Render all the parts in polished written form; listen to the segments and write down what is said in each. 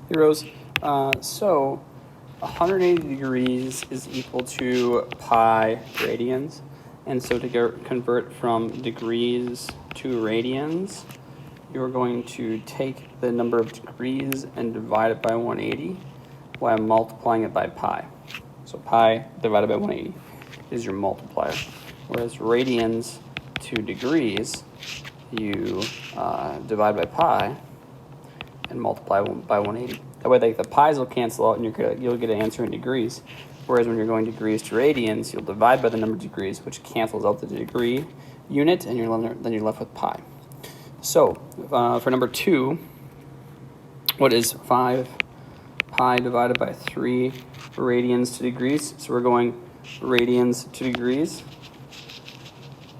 Hey Rose, so 180 degrees is equal to pi radians, and so to convert from degrees to radians, you're going to take the number of degrees and divide it by 180 while multiplying it by pi. So pi divided by 180 is your multiplier, whereas radians to degrees, you divide by pi and multiply by 180. That way, the pi's will cancel out, and you'll get an answer in degrees. Whereas when you're going degrees to radians, you'll divide by the number of degrees, which cancels out the degree unit, and then you're left with pi. So for number 2, what is 5 pi divided by 3 radians to degrees? So we're going radians to degrees.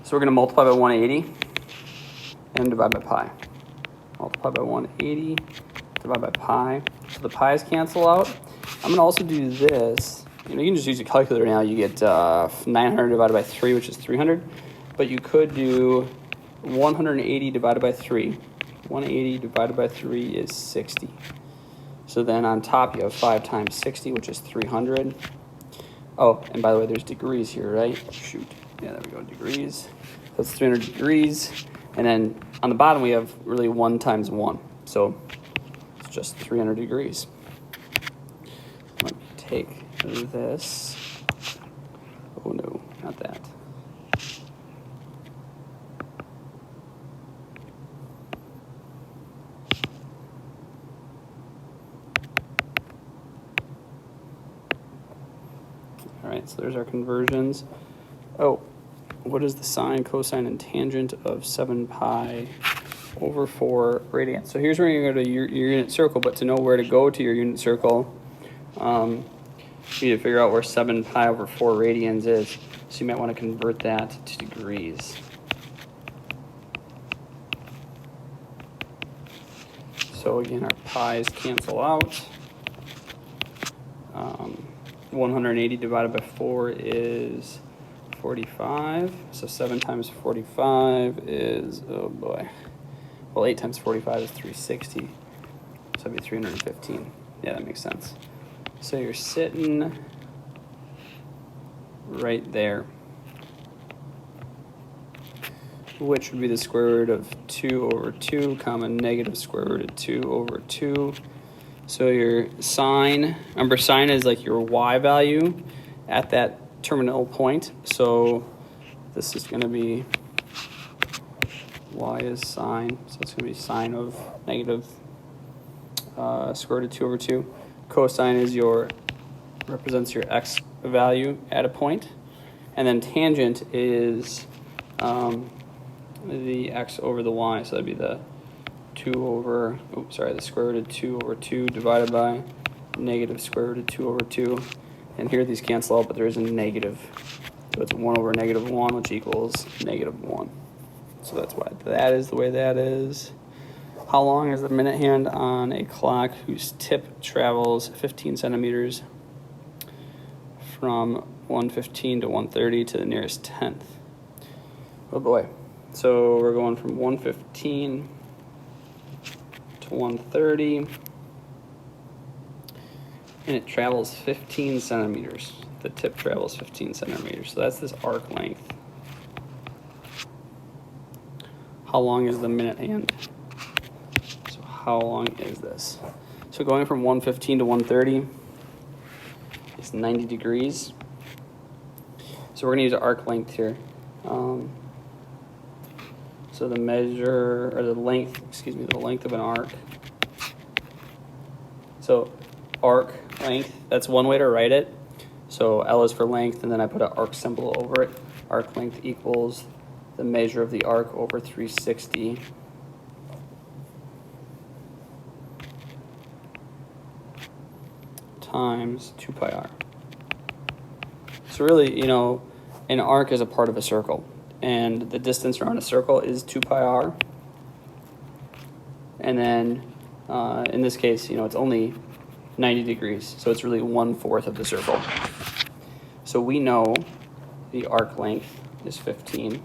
So we're going to multiply by 180 and divide by pi. Multiply by 180, divide by pi. So the pi's cancel out. I'm going to also do this. You can just use a calculator now. You get 900 divided by 3, which is 300. But you could do 180 divided by 3. 180 divided by 3 is 60. So then on top you have 5 times 60, which is 300. Oh, and by the way, there's degrees here, right? Shoot. Yeah, there we go, degrees. That's 300 degrees. And then on the bottom we have really 1 times 1. So it's just 300 degrees. Let me take this. Oh no, not that. All right, so there's our conversions. Oh, what is the sine, cosine, and tangent of 7 pi over 4 radians? So here's where you go to your unit circle, but to know where to go to your unit circle, you need to figure out where 7 pi over 4 radians is. So you might want to convert that to degrees. So again, our pi's cancel out. 180 divided by 4 is 45. So 7 times 45 is, oh boy. Well, 8 times 45 is 360. So that'd be 315. Yeah, that makes sense. So you're sitting right there, which would be the square root of 2 over 2, comma negative square root of 2 over 2. So your sine, remember sine is like your y value at that terminal point. So this is going to be, y is sine, so it's going to be sine of negative square root of 2 over 2. Cosine is represents your x value at a point. And then tangent is the x over the y, so that'd be the the square root of 2 over 2 divided by negative square root of 2 over 2. And here these cancel out, but there is a negative. So it's 1 over negative 1, which equals negative 1. So that's why that is the way that is. How long is the minute hand on a clock whose tip travels 15 centimeters from 115 to 130 to the nearest tenth? Oh boy. So we're going from 115 to 130, and it travels 15 centimeters. The tip travels 15 centimeters. So that's this arc length. How long is the minute hand? So how long is this? So going from 115 to 130 is 90 degrees. So we're going to use an arc length here. So the length of an arc. So arc length, that's one way to write it. So L is for length, and then I put an arc symbol over it. Arc length equals the measure of the arc over 360 times 2 pi r. So really, an arc is a part of a circle, and the distance around a circle is 2 pi r. And then in this case, it's only 90 degrees, so it's really 1/4 of the circle. So we know the arc length is 15.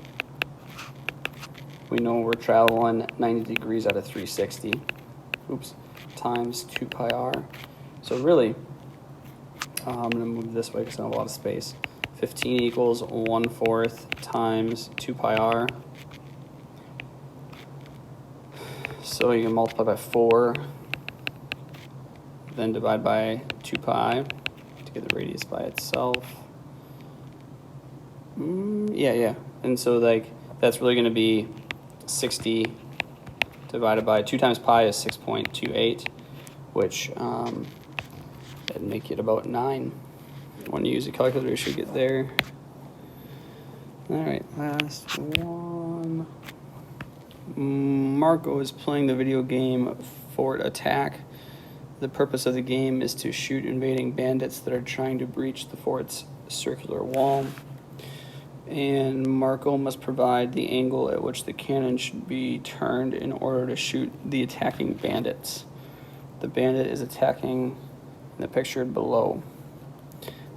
We know we're traveling 90 degrees out of 360. times 2 pi r. So really, I'm going to move this way because I don't have a lot of space. 15 equals 1/4 times 2 pi r. So you can multiply by 4, then divide by 2 pi to get the radius by itself. Yeah. And so like that's really going to be 60 divided by 2 times pi is 6.28, which that'd make it about 9. When you use a calculator, you should get there. All right, last one. Marco is playing the video game Fort Attack. The purpose of the game is to shoot invading bandits that are trying to breach the fort's circular wall. And Marco must provide the angle at which the cannon should be turned in order to shoot the attacking bandits. The bandit is attacking in the picture below.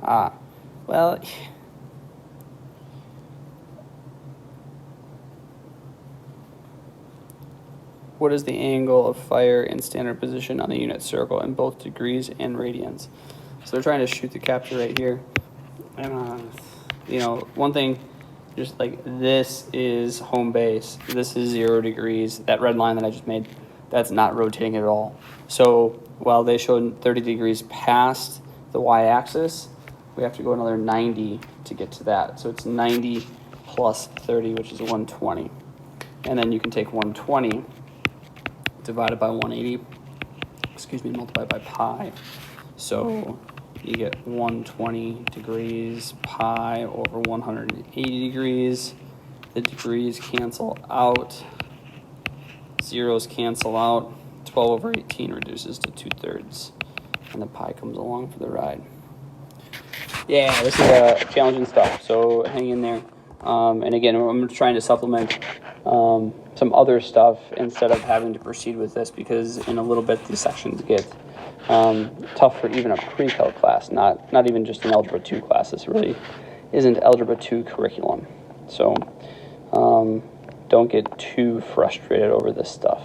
Well, what is the angle of fire in standard position on the unit circle in both degrees and radians? So they're trying to shoot the capture right here. You know, one thing, just like this is home base. This is 0 degrees. That red line that I just made, that's not rotating at all. So while they showed 30 degrees past the y-axis, we have to go another 90 to get to that. So it's 90 plus 30, which is 120. And then you can take 120 divided by 180, multiplied by pi. So you get 120 degrees pi over 180 degrees. The degrees cancel out. Zeros cancel out. 12 over 18 reduces to 2/3. And the pi comes along for the ride. Yeah, this is challenging stuff, so hang in there. And again, I'm trying to supplement some other stuff instead of having to proceed with this, because in a little bit these sections get tough for even a pre-calc class, not even just an Algebra 2 class. This really isn't Algebra 2 curriculum. So don't get too frustrated over this stuff.